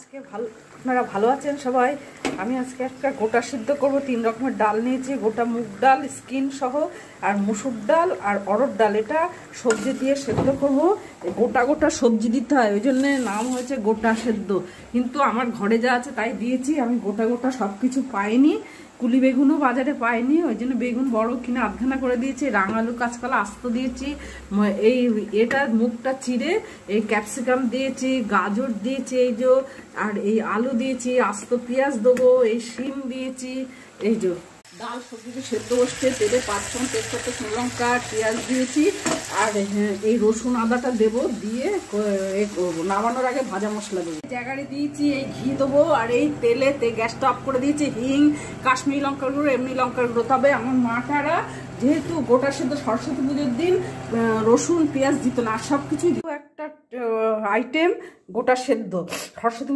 আজকে আপনারা ভালো আছেন সবাই। আমি আজকে একটা গোটা সিদ্ধ করব। 3 রকমের ডাল নিয়েছি, গোটা মুগ ডাল স্কিন সহ, আর মুসুর ডাল আর অরহর ডাল। এটা সবজি দিয়ে সেদ্ধ করব। গোটা গোটা সবজি দিতে হয়, ওই জন্য নাম হয়েছে গোটা সেদ্ধ। কিন্তু আমার ঘরে যা আছে তাই দিয়েছি, আমি গোটা গোটা সব কিছু পাইনি। কুলি বেগুনও বাজারে পাইনি, ওই জন্য বেগুন বড় কিনে আধখানা করে দিয়েছি। রাঙালু কাঁচকলা আস্ত দিয়েছি। এই এটা মুগটা চিড়ে এই ক্যাপসিকাম দিয়েছি, গাজর দিয়েছি, এই যে আর এই আলু দিয়েছি, আস্ত পেঁয়াজ দেবো, এই শিম দিয়েছি। এই যে ডাল সবজিকে সেদ্ধ বসছে, তেলে 5 চামচ তেজপাতা, শুকনো লঙ্কা, পেঁয়াজ দিয়েছি। আর এই রসুন আদাটা দেবো, দিয়ে নামানোর আগে ভাজা মশলা দেবো। জায়গায় দিয়েছি এই ঘি দেবো, আর এই তেলে গ্যাসটা অফ করে দিয়েছি। হিং, কাশ্মীরি লঙ্কার গুঁড়ো, এমনি লঙ্কার গুঁড়ো। তবে আমার মাটারা যেহেতু গোটা সেদ্ধ সরস্বতী পুজোর দিন রসুন পেঁয়াজ দিত না, আর সব কিছুই একটা আইটেম গোটা সেদ্ধ সরস্বতী